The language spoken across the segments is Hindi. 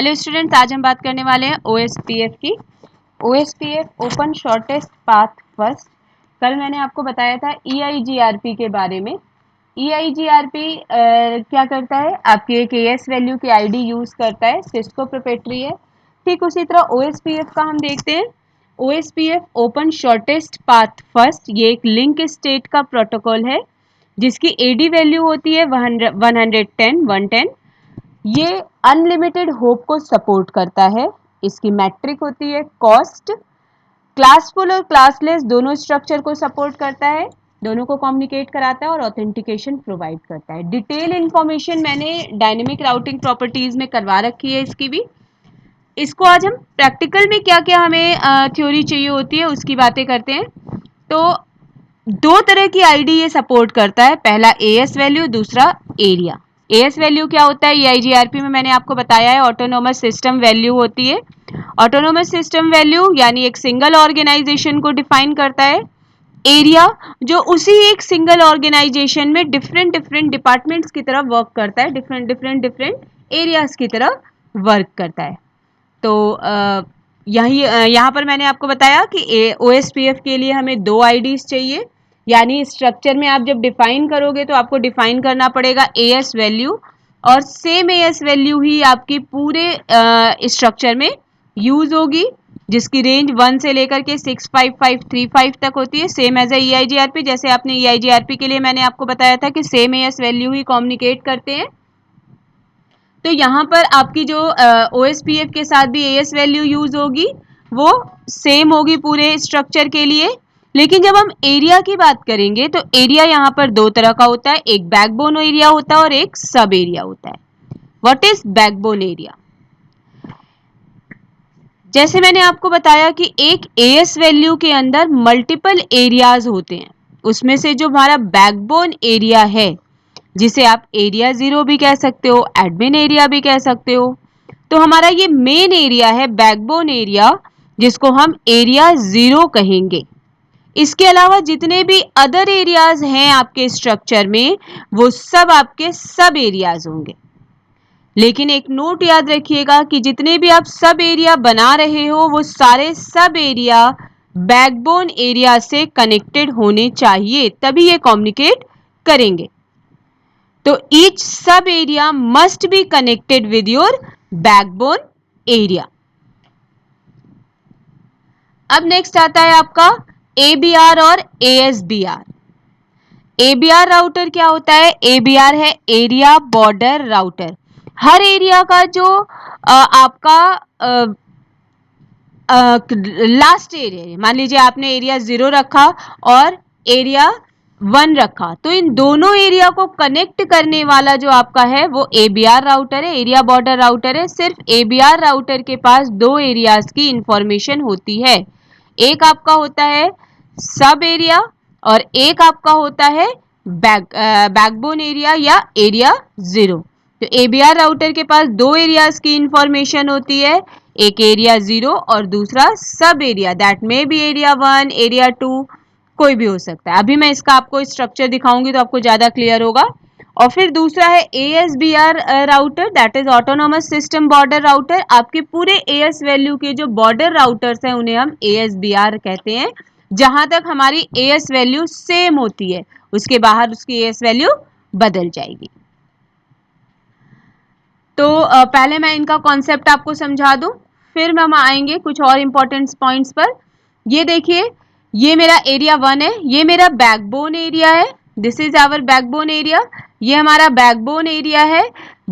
हेलो स्टूडेंट्स, आज हम बात करने वाले हैं OSPF की। OSPF open shortest path first. कल मैंने आपको बताया था EIGRP के बारे में। EIGRP क्या करता है, आपकी एक AS वैल्यू की ID यूज करता है, सिस्को प्रोप्राइटरी है। ठीक उसी तरह OSPF का हम देखते हैं। OSPF open shortest path first, ये एक लिंक स्टेट का प्रोटोकॉल है जिसकी AD वैल्यू होती है 110। ये अनलिमिटेड होप को सपोर्ट करता है। इसकी मैट्रिक होती है कॉस्ट। क्लासफुल और क्लासलेस दोनों स्ट्रक्चर को सपोर्ट करता है, दोनों को कम्युनिकेट कराता है और ऑथेंटिकेशन प्रोवाइड करता है। डिटेल इंफॉर्मेशन मैंने डायनेमिक राउटिंग प्रॉपर्टीज में करवा रखी है इसकी भी। इसको आज हम प्रैक्टिकल में क्या क्या हमें थ्योरी चाहिए होती है उसकी बातें करते हैं। तो दो तरह की आईडी ये सपोर्ट करता है, पहला एएस वैल्यू, दूसरा एरिया। एएस वैल्यू क्या होता है, ईआईजीआरपी में मैंने आपको बताया है, ऑटोनोमस सिस्टम वैल्यू होती है। ऑटोनोमस सिस्टम वैल्यू यानी एक सिंगल ऑर्गेनाइजेशन को डिफाइन करता है। एरिया जो उसी एक सिंगल ऑर्गेनाइजेशन में डिफरेंट डिफरेंट डिपार्टमेंट्स की तरह वर्क करता है, डिफरेंट एरियाज की तरह वर्क करता है। तो यहाँ पर मैंने आपको बताया कि OSPF के लिए हमें दो आईडीज चाहिए, यानी स्ट्रक्चर में आप जब डिफाइन करोगे तो आपको डिफाइन करना पड़ेगा AS वैल्यू, और सेम AS वैल्यू ही आपकी पूरे स्ट्रक्चर में यूज होगी, जिसकी रेंज 1 से लेकर के 65535 तक होती है, सेम एज ए EIGRP। जैसे आपने EIGRP के लिए मैंने आपको बताया था कि सेम AS वैल्यू ही कम्युनिकेट करते हैं। तो यहाँ पर आपकी जो OSPF के साथ भी AS वैल्यू यूज होगी वो सेम होगी पूरे स्ट्रक्चर के लिए। लेकिन जब हम एरिया की बात करेंगे तो एरिया यहाँ पर दो तरह का होता है, एक बैकबोन एरिया होता है और एक सब एरिया होता है। What is backbone area? जैसे मैंने आपको बताया कि एक AS वैल्यू के अंदर मल्टीपल एरियाज होते हैं, उसमें से जो हमारा बैकबोन एरिया है, जिसे आप एरिया 0 भी कह सकते हो, एडमिन एरिया भी कह सकते हो, तो हमारा ये मेन एरिया है बैकबोन एरिया, जिसको हम एरिया 0 कहेंगे। इसके अलावा जितने भी अदर एरियाज हैं आपके स्ट्रक्चर में, वो सब आपके सब एरियाज होंगे। लेकिन एक नोट याद रखिएगा कि जितने भी आप सब एरिया बना रहे हो वो सारे सब एरिया बैकबोन एरिया से कनेक्टेड होने चाहिए, तभी ये कम्युनिकेट करेंगे। तो each sub area must be connected with your backbone area. अब नेक्स्ट आता है आपका ABR और ASBR। ABR राउटर क्या होता है? ABR है एरिया बॉर्डर राउटर। हर एरिया का जो आपका लास्ट एरिया, मान लीजिए आपने एरिया 0 रखा और एरिया 1 रखा, तो इन दोनों एरिया को कनेक्ट करने वाला जो आपका है वो ABR राउटर है, एरिया बॉर्डर राउटर है। सिर्फ ABR राउटर के पास दो एरियाज की इंफॉर्मेशन होती है, एक आपका होता है सब एरिया और एक आपका होता है बैकबोन एरिया या एरिया 0। तो ABR राउटर के पास दो एरियाज की इंफॉर्मेशन होती है, एक एरिया 0 और दूसरा सब एरिया, दैट में बी एरिया 1, एरिया 2, कोई भी हो सकता है। अभी मैं इसका आपको स्ट्रक्चर दिखाऊंगी तो आपको ज्यादा क्लियर होगा। और फिर दूसरा है ASBR router, that is autonomous system border router. आपके पूरे AS वैल्यू के जो बॉर्डर राउटर्स हैं उन्हें हम ASBR कहते हैं। जहां तक हमारी AS वैल्यू सेम होती है, उसके बाहर उसकी AS वैल्यू बदल जाएगी। तो पहले मैं इनका कॉन्सेप्ट आपको समझा दूं, फिर हम आएंगे कुछ और इंपॉर्टेंट पॉइंट्स पर। ये देखिए, ये मेरा एरिया 1 है, ये मेरा बैकबोन एरिया है, this is our backbone area. ये हमारा बैकबोन एरिया है,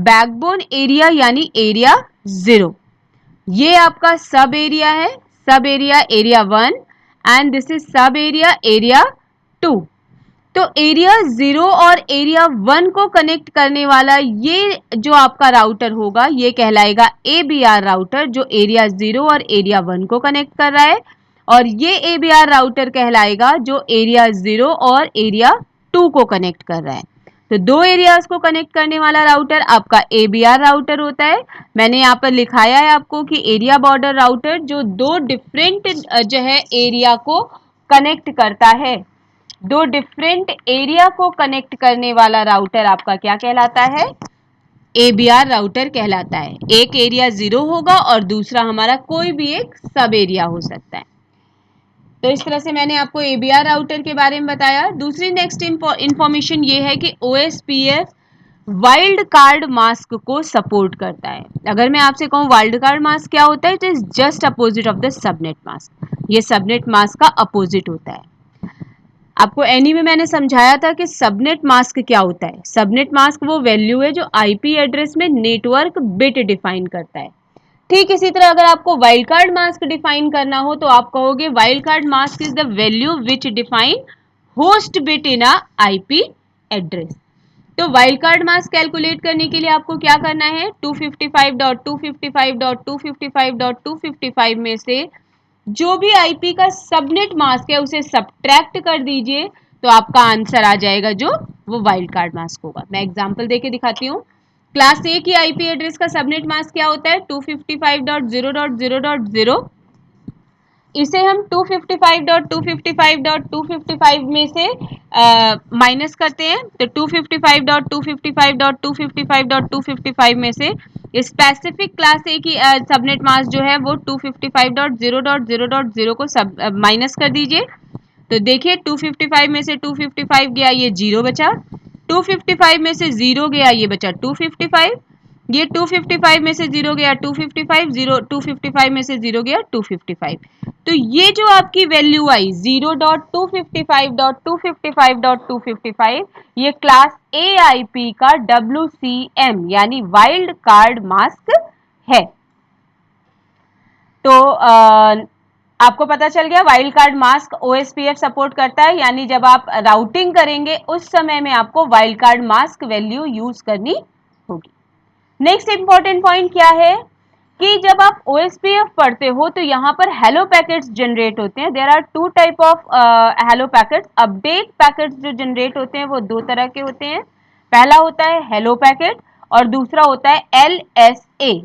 बैकबोन एरिया यानी एरिया 0। ये आपका सब एरिया है, sub area area 1 and this is sub area area 2। तो एरिया 0 और एरिया 1 को कनेक्ट करने वाला ये जो आपका राउटर होगा ये कहलाएगा ABR राउटर, जो एरिया 0 और एरिया 1 को कनेक्ट कर रहा है। और ये ABR राउटर कहलाएगा जो एरिया 0 और एरिया 2 को कनेक्ट कर रहा है। तो दो एरियाज को कनेक्ट करने वाला राउटर आपका ABR राउटर होता है। मैंने यहाँ पर लिखाया है आपको कि एरिया बॉर्डर राउटर जो दो डिफरेंट जो है एरिया को कनेक्ट करता है, दो डिफरेंट एरिया को कनेक्ट करने वाला राउटर आपका क्या कहलाता है? ABR राउटर कहलाता है। एक एरिया 0 होगा और दूसरा हमारा कोई भी एक सब एरिया हो सकता है। तो इस तरह से मैंने आपको ABR राउटर के बारे में बताया। दूसरी नेक्स्ट इंफॉर्मेशन ये है कि OSPF वाइल्ड कार्ड मास्क को सपोर्ट करता है। अगर मैं आपसे कहूँ वाइल्ड कार्ड मास्क क्या होता है, it is just opposite of the subnet mask. ये सबनेट मास्क का अपोजिट होता है। आपको एनी में मैंने समझाया था कि सबनेट मास्क क्या होता है। सबनेट मास्क वो वैल्यू है जो आईपी एड्रेस में नेटवर्क बिट डिफाइन करता है। ठीक इसी तरह अगर आपको वाइल्ड कार्ड मास्क डिफाइन करना हो तो आप कहोगे wild card mask is the value which define host bit in a IP address. तो वाइल्ड कार्ड मास्क कैलकुलेट करने के लिए आपको क्या करना है, 255.255.255.255 में से जो भी आईपी का सबनेट मास्क है उसे सब्ट्रैक्ट कर दीजिए, तो आपका आंसर आ जाएगा जो वो वाइल्ड कार्ड मास्क होगा। मैं एग्जांपल देके दिखाती हूँ। क्लास ए की आईपी एड्रेस का सबनेट मास्क क्या होता है, 255.0.0.0। इसे हम 255.255.255 में से माइनस करते हैं, तो 255.255.255.255 में से स्पेसिफिक क्लास ए की सबनेट मास्क जो है वो 255.0.0.0 को सब माइनस कर दीजिए। तो देखिए 255 में से 255 गया, ये 0 बचा। 255 में से 0 गया, ये बचा 255। ये 255 में से 0 गया 255, 255 में से 0 गया 255। तो ये जो आपकी वैल्यू आई 0.255.255.255, ये क्लास ए आईपी का WCM यानी वाइल्ड कार्ड मास्क है। तो आपको पता चल गया wild card mask OSPF support करता है, यानी जब आप राउटिंग करेंगे उस समय में आपको wild card mask value use करनी होगी। नेक्स्ट इंपॉर्टेंट पॉइंट क्या है कि जब आप OSPF पढ़ते हो तो यहाँ पर हेलो पैकेट्स जनरेट होते हैं। There are two type of hello packets. Update packets जो जनरेट होते हैं वो दो तरह के होते हैं। पहला होता है हेलो पैकेट और दूसरा होता है LSA।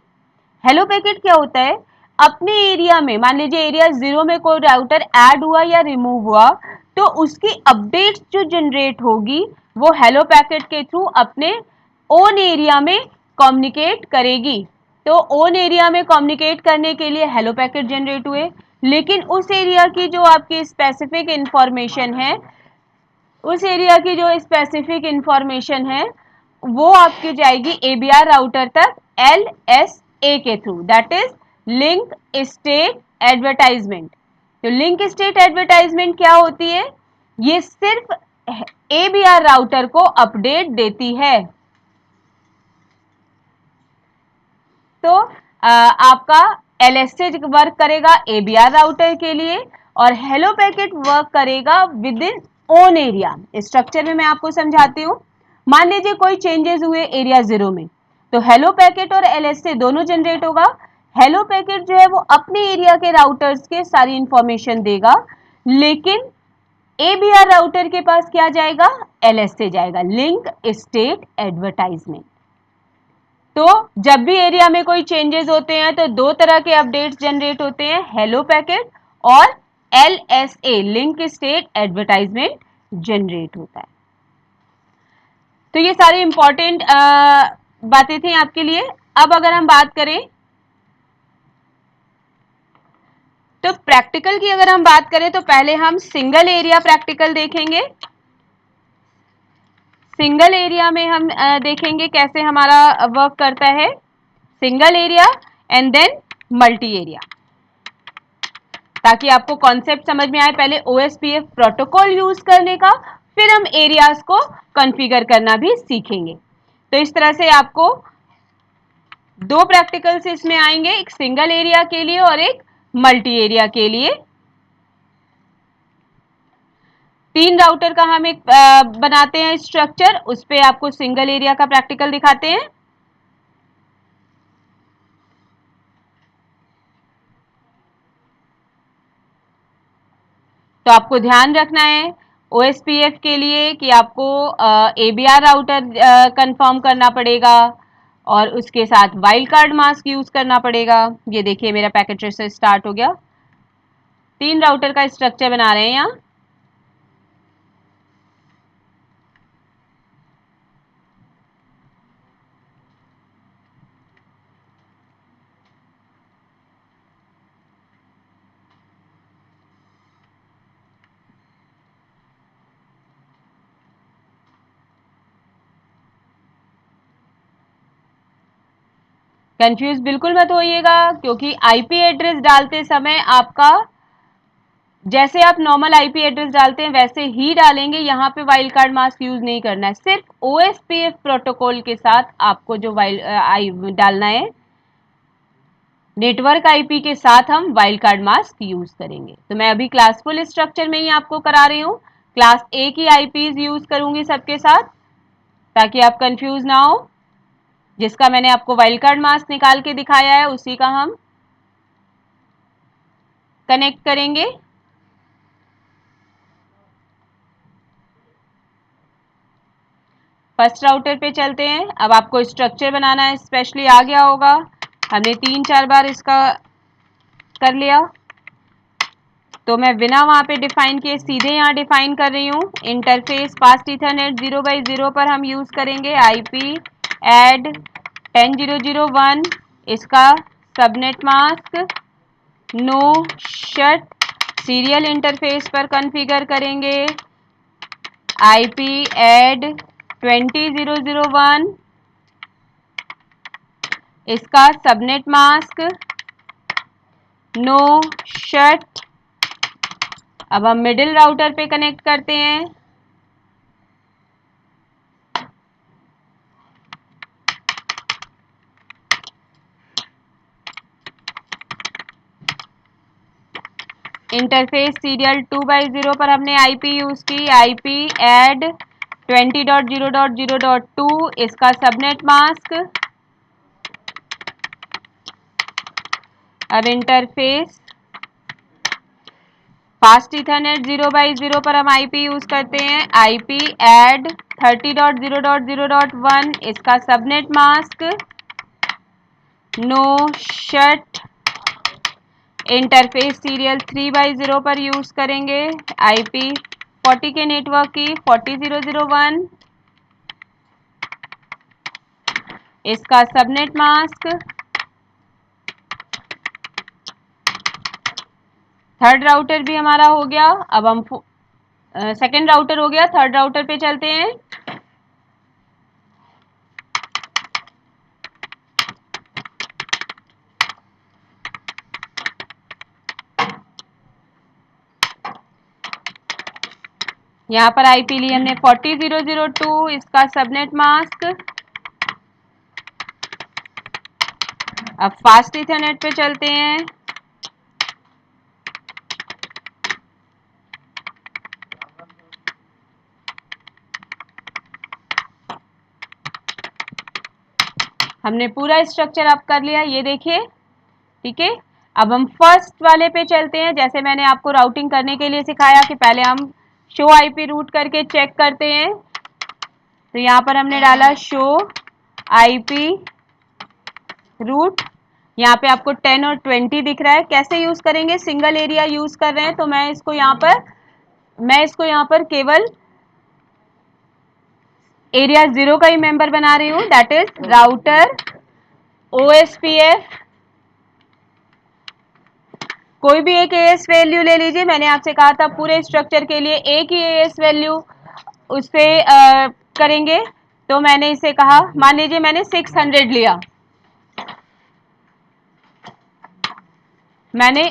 हेलो पैकेट क्या होता है, अपने एरिया में मान लीजिए एरिया 0 में कोई राउटर ऐड हुआ या रिमूव हुआ तो उसकी अपडेट्स जो जनरेट होगी वो हेलो पैकेट के थ्रू अपने ओन एरिया में कम्युनिकेट करेगी। तो ओन एरिया में कम्युनिकेट करने के लिए हेलो पैकेट जनरेट हुए, लेकिन उस एरिया की जो आपकी स्पेसिफिक इंफॉर्मेशन है, उस एरिया की जो स्पेसिफिक इंफॉर्मेशन है वो आपकी जाएगी ABR राउटर तक LSA के through, that is link state advertisement. तो लिंक स्टेट एडवर्टाइजमेंट क्या होती है, ये सिर्फ ABR राउटर को अपडेट देती है। तो आपका LSA वर्क करेगा ABR राउटर के लिए और हेलो पैकेट वर्क करेगा with in own area. Structure में मैं आपको समझाती हूँ। मान लीजिए कोई चेंजेस हुए एरिया 0 में, तो हेलो पैकेट और LSA दोनों जनरेट होगा। हेलो पैकेट जो है वो अपने एरिया के राउटर्स के सारी इंफॉर्मेशन देगा, लेकिन ABR राउटर के पास क्या जाएगा, LSA जाएगा, लिंक स्टेट एडवर्टाइजमेंट। तो जब भी एरिया में कोई चेंजेस होते हैं तो दो तरह के अपडेट्स जनरेट होते हैं, हेलो पैकेट और LSA link state advertisement generate होता है। तो ये सारी इंपॉर्टेंट बातें थी आपके लिए। अब अगर हम बात करें तो प्रैक्टिकल की, अगर हम बात करें तो पहले हम सिंगल एरिया प्रैक्टिकल देखेंगे। सिंगल एरिया में हम देखेंगे कैसे हमारा वर्क करता है, single area and then multi area, ताकि आपको कॉन्सेप्ट समझ में आए। पहले OSPF प्रोटोकॉल यूज करने का, फिर हम एरियाज को कॉन्फ़िगर करना भी सीखेंगे। तो इस तरह से आपको दो प्रैक्टिकल्स इसमें आएंगे, एक सिंगल एरिया के लिए और एक मल्टी एरिया के लिए। 3 राउटर का हम एक बनाते हैं स्ट्रक्चर, उस पे आपको सिंगल एरिया का प्रैक्टिकल दिखाते हैं। तो आपको ध्यान रखना है OSPF के लिए कि आपको ABR राउटर कंफर्म करना पड़ेगा और उसके साथ वाइल्ड कार्ड मास्क यूज करना पड़ेगा। ये देखिए मेरा पैकेट ट्रेसर स्टार्ट हो गया। 3 राउटर का स्ट्रक्चर बना रहे हैं यहाँ। कंफ्यूज बिल्कुल मत होइएगा, क्योंकि आईपी एड्रेस डालते समय आपका जैसे आप नॉर्मल आईपी एड्रेस डालते हैं वैसे ही डालेंगे, यहाँ पे वाइल्ड कार्ड मास्क यूज नहीं करना है। सिर्फ ओएसपीएफ प्रोटोकॉल के साथ आपको जो डालना है, नेटवर्क आईपी के साथ हम वाइल्ड कार्ड मास्क यूज करेंगे। तो मैं अभी क्लास फुल स्ट्रक्चर में ही आपको करा रही हूँ, क्लास ए की आईपीज यूज करूंगी सबके साथ, ताकि आप कंफ्यूज ना हो। जिसका मैंने आपको वाइल्ड कार्ड मास्क निकाल के दिखाया है उसी का हम कनेक्ट करेंगे। फर्स्ट राउटर पे चलते हैं। अब आपको स्ट्रक्चर बनाना है, स्पेशली आ गया होगा, हमने 3-4 बार इसका कर लिया, तो मैं बिना वहां पे डिफाइन किए सीधे यहाँ डिफाइन कर रही हूँ। इंटरफेस फास्ट ईथरनेट 0x0 पर हम यूज करेंगे आईपी एड 10001। इसका subnet mask no shut serial interface पर कॉन्फ़िगर करेंगे आईपी एड 20001। इसका सबनेट मास्क नो शट। अब हम मिडिल राउटर पे कनेक्ट करते हैं। इंटरफेस सीरियल 2x0 पर हमने आईपी यूज की, आईपी एड 20.0.0.2। इसका सबनेट मास्क। अब इंटरफेस फास्ट ईथरनेट 0x0 पर हम आईपी यूज करते हैं, आईपी एड 30.0.0.1। इसका subnet mask no shut. Interface serial 3x0 पर यूज करेंगे आईपी 40 के नेटवर्क की 40.0.0.1। इसका सबनेट मास्क। थर्ड राउटर भी हमारा हो गया। अब हम सेकेंड राउटर हो गया, थर्ड राउटर पे चलते हैं। यहाँ पर आईपी ली हमने 40.0.0.2। इसका सबनेट मास्क। अब फास्ट ईथरनेट पे चलते हैं। हमने पूरा स्ट्रक्चर अब कर लिया, ये देखिए, ठीक है। अब हम फर्स्ट वाले पे चलते हैं। जैसे मैंने आपको राउटिंग करने के लिए सिखाया कि पहले हम शो आईपी रूट करके चेक करते हैं। तो यहाँ पर हमने डाला शो आईपी रूट। यहाँ पे आपको 10 और 20 दिख रहा है। कैसे यूज करेंगे, सिंगल एरिया यूज कर रहे हैं, तो मैं इसको यहाँ पर केवल एरिया 0 का ही मेंबर बना रही हूँ, दैट इज राउटर ओएसपीएफ। कोई भी एक एएस वैल्यू ले लीजिए। मैंने आपसे कहा था पूरे स्ट्रक्चर के लिए एक ही एएस वैल्यू उससे करेंगे, तो मैंने इसे कहा, मान लीजिए मैंने 600 लिया, मैंने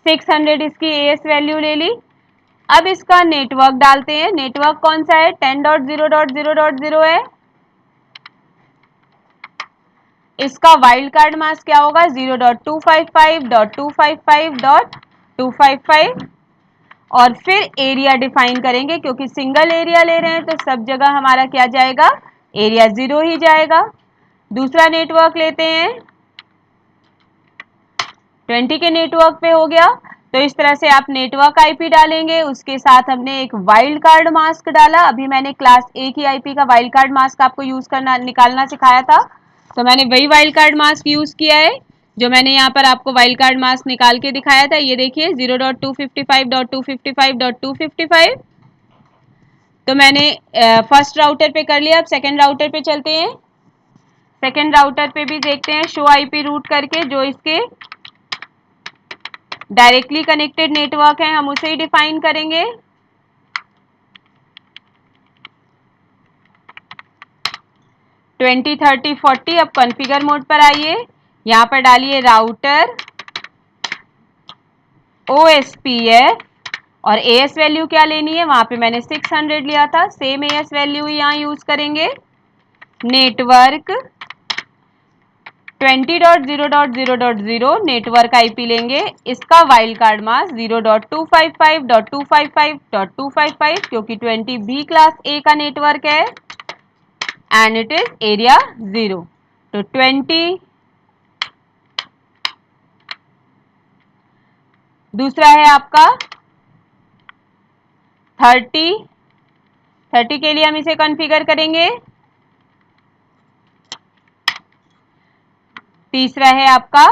600 इसकी एएस वैल्यू ले ली। अब इसका नेटवर्क डालते हैं। नेटवर्क कौन सा है, 10.0.0.0 है। इसका वाइल्ड कार्ड मास्क क्या होगा, 0.255.255.255। और फिर एरिया डिफाइन करेंगे, क्योंकि सिंगल एरिया ले रहे हैं तो सब जगह हमारा क्या जाएगा, एरिया 0 ही जाएगा। दूसरा नेटवर्क लेते हैं, 20 के नेटवर्क पे हो गया। तो इस तरह से आप नेटवर्क आईपी डालेंगे, उसके साथ हमने एक वाइल्ड कार्ड मास्क डाला। अभी मैंने क्लास ए की आईपी का वाइल्ड कार्ड मास्क आपको यूज करना, निकालना सिखाया था, तो मैंने वही वाइल्ड कार्ड मास्क यूज किया है जो मैंने यहाँ पर आपको वाइल्ड कार्ड मास्क निकाल के दिखाया था। ये देखिए 0.255.255.255। तो मैंने फर्स्ट राउटर पे कर लिया। अब सेकेंड राउटर पे चलते हैं। सेकेंड राउटर पे भी देखते हैं शो आईपी रूट करके, जो इसके डायरेक्टली कनेक्टेड नेटवर्क है हम उसे ही डिफाइन करेंगे। ट्वेंटी 30 40। अब कॉन्फ़िगर मोड पर आइए। यहां पर डालिए राउटर OSPF और AS वैल्यू क्या लेनी है, वहां पे मैंने 600 लिया था, सेम AS वैल्यू ही यहां यूज करेंगे। नेटवर्क 20.0.0.0 नेटवर्क आईपी लेंगे, इसका वाइल्ड कार्ड मास्क 0.255.255.255 क्योंकि 20 भी क्लास ए का नेटवर्क है एंड इट इज एरिया 0। तो 20, दूसरा है आपका 30 के लिए हम इसे कॉन्फ़िगर करेंगे। तीसरा है आपका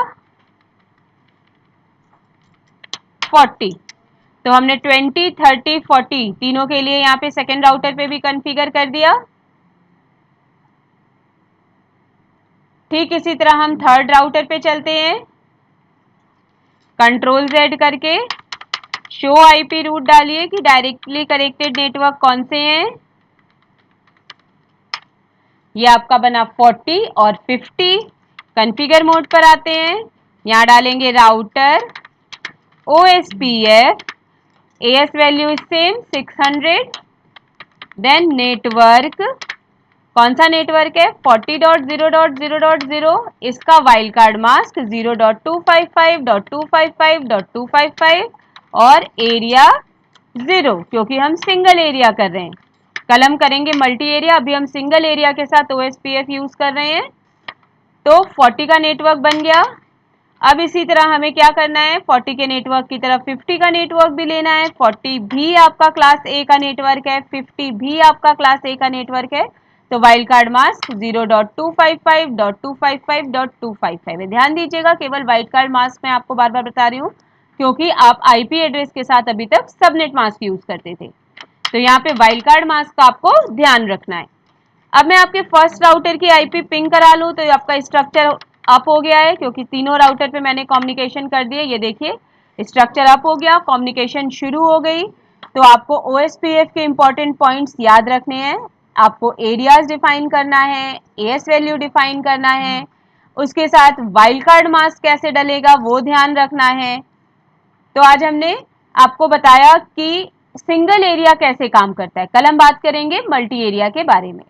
40। तो हमने 20, 30, 40 तीनों के लिए यहां पे सेकेंड राउटर पे भी कॉन्फ़िगर कर दिया। ठीक इसी तरह हम थर्ड राउटर पे चलते हैं, कंट्रोल Z करके शो आईपी रूट डालिए कि डायरेक्टली कनेक्टेड नेटवर्क कौन से हैं। ये आपका बना 40 और 50। कॉन्फ़िगर मोड पर आते हैं, यहां डालेंगे router OSPF, AS value is same 600, then network, कौन सा नेटवर्क है 40.0.0.0, इसका वाइल्ड कार्ड मास्क 0.255.255.255 और एरिया 0 क्योंकि हम सिंगल एरिया कर रहे हैं। कल हम करेंगे मल्टी एरिया, अभी हम सिंगल एरिया के साथ OSPF यूज कर रहे हैं। तो 40 का नेटवर्क बन गया। अब इसी तरह हमें क्या करना है, 40 के नेटवर्क की तरफ 50 का नेटवर्क भी लेना है। 40 भी आपका क्लास ए का नेटवर्क है, 50 भी आपका क्लास ए का नेटवर्क है। तो वाइल्ड कार्ड मास्क 0.255.255.255 है। ध्यान दीजिएगा, केवल वाइल्ड कार्ड मास्क मैं आपको बार बार बता रही हूँ क्योंकि आप आईपी एड्रेस के साथ अभी तक सबनेट मास्क यूज करते थे। तो यहाँ पे वाइल्ड कार्ड मास्क का आपको ध्यान रखना है। अब मैं आपके फर्स्ट राउटर की आईपी पिंग करा लूँ तो आपका स्ट्रक्चर अप हो गया है क्योंकि तीनों राउटर पे मैंने कम्युनिकेशन कर दिया। ये देखिए स्ट्रक्चर अप हो गया, कम्युनिकेशन शुरू हो गई। तो आपको OSPF के इंपॉर्टेंट पॉइंट्स याद रखने हैं। आपको एरियाज डिफाइन करना है, AS वैल्यू डिफाइन करना है, उसके साथ वाइल्ड कार्ड मास्क कैसे डलेगा वो ध्यान रखना है। तो आज हमने आपको बताया कि सिंगल एरिया कैसे काम करता है। कल हम बात करेंगे मल्टी एरिया के बारे में।